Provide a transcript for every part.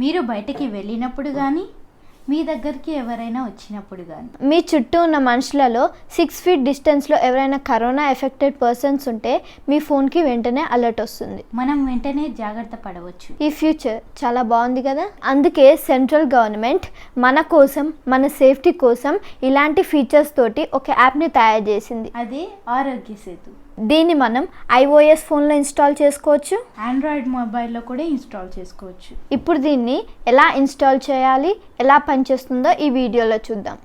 మీరు బయటికి వెళ్ళినప్పుడు కానీ మీ దగ్గరికి ఎవరైనా వచ్చినప్పుడు కానీ మీ చుట్టూ ఉన్న మనుషులలో 6 feet డిస్టెన్స్లో ఎవరైనా కరోనా ఎఫెక్టెడ్ పర్సన్స్ ఉంటే మీ ఫోన్కి వెంటనే అలర్ట్ వస్తుంది. మనం వెంటనే జాగ్రత్త పడవచ్చు. ఈ ఫ్యూచర్ చాలా బాగుంది కదా. అందుకే సెంట్రల్ గవర్నమెంట్ మన కోసం, మన సేఫ్టీ కోసం ఇలాంటి ఫీచర్స్ తోటి ఒక యాప్ని తయారు చేసింది. అదే ఆరోగ్య సేతు. దీన్ని మనం iOS ఫోన్లో ఇన్స్టాల్ చేసుకోవచ్చు, ఆండ్రాయిడ్ మొబైల్లో కూడా ఇన్స్టాల్ చేసుకోవచ్చు. ఇప్పుడు దీన్ని ఎలా ఇన్స్టాల్ చేయాలి, ఎలా పనిచేస్తుందో ఈ వీడియోలో చూద్దాం.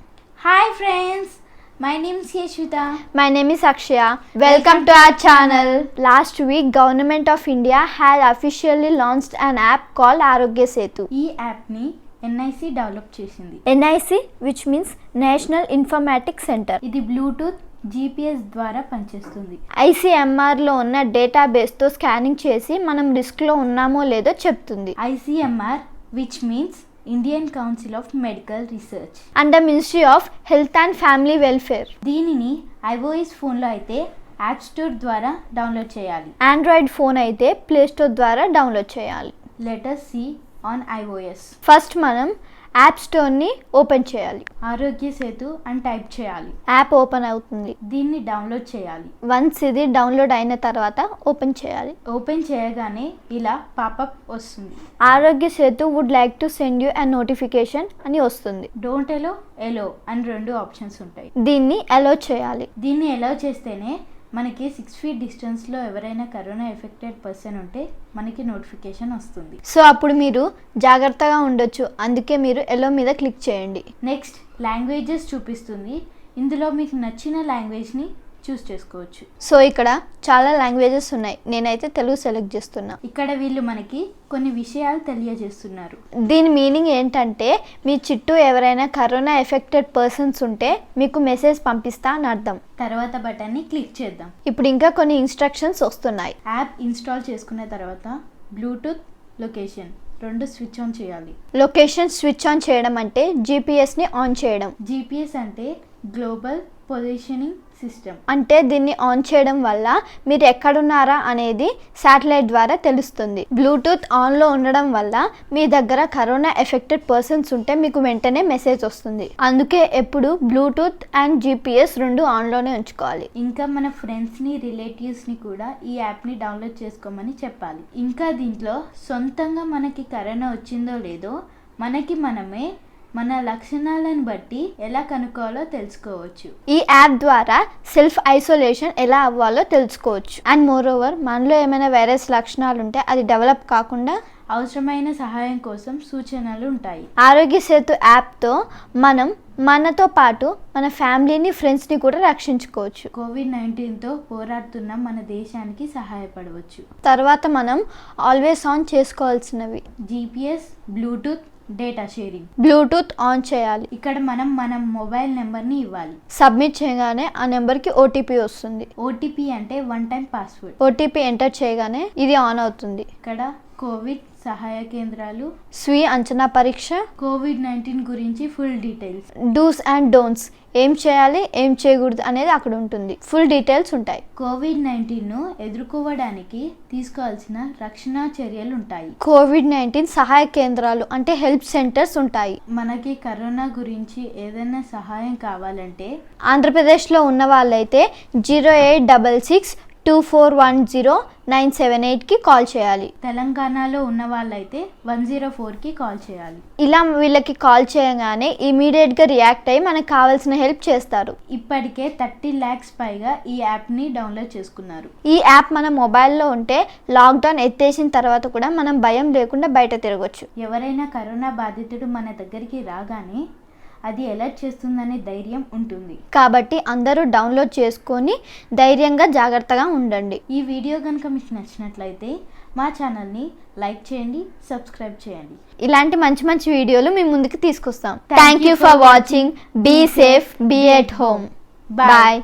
Hi friends, my name is Yashwitha. My name is Akshaya. Welcome to our channel. Last week, Government of India had officially launched an app called Aarogya Setu. ఈ యాప్ని NIC డెవలప్ చేసింది. NIC, which means National Informatics Center. ఇది Bluetooth GPS ద్వారా పనిచేస్తుంది. ICMRలో ఉన్న డేటాబేస్తో scanning చేసి మనం రిస్క్లో ఉన్నామో లేదో చెప్తుంది. ICMR, which means Indian council of medical research and the ministry of health and family welfare. దీనిని iOS ఫోన్లో అయితే యాప్ స్టోర్ ద్వారా డౌన్లోడ్ చేయాలి. ఆండ్రాయిడ్ ఫోన్ అయితే ప్లే స్టోర్ ద్వారా డౌన్లోడ్ చేయాలి. Let us see on iOS. First మనం app స్టోర్ని open చేయాలి. ఆరోగ్య సేతు అని టైప్ చేయాలి. యాప్ ఓపెన్ అవుతుంది. దీన్ని డౌన్లోడ్ చేయాలి. వన్స్ ఇది డౌన్లోడ్ అయిన తర్వాత ఓపెన్ చేయాలి. ఓపెన్ చేయగానే ఇలా పాపప్ వస్తుంది. Aarogya Setu would like to send you a notification అని వస్తుంది. డోంట్ ఎలో అని 2 ఆప్షన్స్ ఉంటాయి. దీన్ని అలో చేయాలి. దీన్ని ఎలో చేస్తేనే మనకి 6 feet డిస్టెన్స్లో ఎవరైనా కరోనా ఎఫెక్టెడ్ పర్సన్ ఉంటే మనకి నోటిఫికేషన్ వస్తుంది. సో అప్పుడు మీరు జాగ్రత్తగా ఉండొచ్చు. అందుకే మీరు ఎలో మీద క్లిక్ చేయండి. నెక్స్ట్ లాంగ్వేజెస్ చూపిస్తుంది. ఇందులో మీకు నచ్చిన లాంగ్వేజ్ని చూస్ చేసుకోవచ్చు. సో ఇక్కడ చాలా లాంగ్వేజెస్ ఉన్నాయి. నేనైతే తెలుగు సెలెక్ట్ చేస్తున్నా. ఇక్కడ వీళ్ళు మనకి కొన్ని విషయాలు తెలియజేస్తున్నారు. దీని మీనింగ్ ఏంటంటే మీ చుట్టూ ఎవరైనా కరోనా ఎఫెక్టెడ్ పర్సన్స్ ఉంటే మీకు మెసేజ్ పంపిస్తా అని అర్థం. తర్వాత బటన్ని క్లిక్ చేద్దాం. ఇప్పుడు ఇంకా కొన్ని ఇన్స్ట్రక్షన్స్ వస్తున్నాయి. యాప్ ఇన్స్టాల్ చేసుకున్న తర్వాత బ్లూటూత్, లొకేషన్ 2 స్విచ్ ఆన్ చేయాలి. లొకేషన్ స్విచ్ ఆన్ చేయడం అంటే జీపీఎస్ని ఆన్ చేయడం. GPS అంటే గ్లోబల్ పొజిషనింగ్ సిస్టమ్. అంటే దీన్ని ఆన్ చేయడం వల్ల మీరు ఎక్కడున్నారా అనేది శాటిలైట్ ద్వారా తెలుస్తుంది. బ్లూటూత్ ఆన్లో ఉండడం వల్ల మీ దగ్గర కరోనా ఎఫెక్టెడ్ పర్సన్స్ ఉంటే మీకు వెంటనే మెసేజ్ వస్తుంది. అందుకే ఎప్పుడు బ్లూటూత్ అండ్ GPS 2 ఆన్లోనే ఉంచుకోవాలి. ఇంకా మన ఫ్రెండ్స్ని, రిలేటివ్స్ని కూడా ఈ యాప్ని డౌన్లోడ్ చేసుకోమని చెప్పాలి. ఇంకా దీంట్లో సొంతంగా మనకి కరోనా వచ్చిందో లేదో మనకి మనమే మన లక్షణాలను బట్టి ఎలా కనుక్కోవాలో తెలుసుకోవచ్చు. ఈ యాప్ ద్వారా సెల్ఫ్ ఐసోలేషన్ ఎలా అవ్వాలో తెలుసుకోవచ్చు. అండ్ మోర్ ఓవర్ మనలో ఏమైనా వైరస్ లక్షణాలు ఉంటే అది డెవలప్ కాకుండా అవసరమైన సహాయం కోసం సూచనలు ఉంటాయి. ఆరోగ్య సేతు యాప్తో మనం మనతో పాటు మన ఫ్యామిలీని, ఫ్రెండ్స్ని కూడా రక్షించుకోవచ్చు. COVID-19తో పోరాడుతున్న మన దేశానికి సహాయపడవచ్చు. తర్వాత మనం ఆల్వేస్ ఆన్ చేసుకోవాల్సినవి GPS, bluetooth, data sharing. Bluetooth on చేయాలి. ఇక్కడ మనం మొబైల్ నెంబర్ని ఇవ్వాలి. సబ్మిట్ చేయగానే ఆ నెంబర్కి OTP వస్తుంది. OTP అంటే 1 time పాస్వర్డ్. OTP ఎంటర్ చేయగానే ఇది ఆన్ అవుతుంది. ఇక్కడ కోవిడ్ సహాయ కేంద్రాలు, స్వీయ అంచనా పరీక్ష, COVID-19 గురించి full details, dos and don'ts, ఏం చేయాలి ఏం చేయకూడదు అనేది అక్కడ ఉంటుంది. ఫుల్ డీటెయిల్స్ ఉంటాయి. COVID-19ను ఎదుర్కోవడానికి తీసుకోవాల్సిన రక్షణ చర్యలు ఉంటాయి. COVID-19 సహాయ కేంద్రాలు అంటే హెల్ప్ సెంటర్స్ ఉంటాయి. మనకి కరోనా గురించి ఏదైనా సహాయం కావాలంటే ఆంధ్రప్రదేశ్లో ఉన్న వాళ్ళైతే 08662410-978కి కాల్ చేయాలి. తెలంగాణలో ఉన్న వాళ్ళైతే 104కి కాల్ చేయాలి. ఇలా వీళ్ళకి కాల్ చేయగానే ఇమీడియట్గా రియాక్ట్ అయ్యి మనకు కావాల్సిన హెల్ప్ చేస్తారు. ఇప్పటికే 30 lakhs పైగా ఈ యాప్ని డౌన్లోడ్ చేసుకున్నారు. ఈ యాప్ మన మొబైల్లో ఉంటే లాక్డౌన్ ఎత్తేసిన తర్వాత కూడా మనం భయం లేకుండా బయట తిరగొచ్చు. ఎవరైనా కరోనా బాధితుడు మన దగ్గరికి రాగానే అది అలర్ట్ చేస్తుందనే ధైర్యం ఉంటుంది. కాబట్టి అందరూ డౌన్లోడ్ చేసుకొని ధైర్యంగా జాగ్రత్తగా ఉండండి. ఈ వీడియో కనుక మీకు నచ్చినట్లయితే మా ఛానల్ని లైక్ చేయండి, సబ్స్క్రైబ్ చేయండి. ఇలాంటి మంచి మంచి వీడియోలు మీ ముందుకు తీసుకొస్తాం. Thank you for watching. Be safe, be at home. Bye.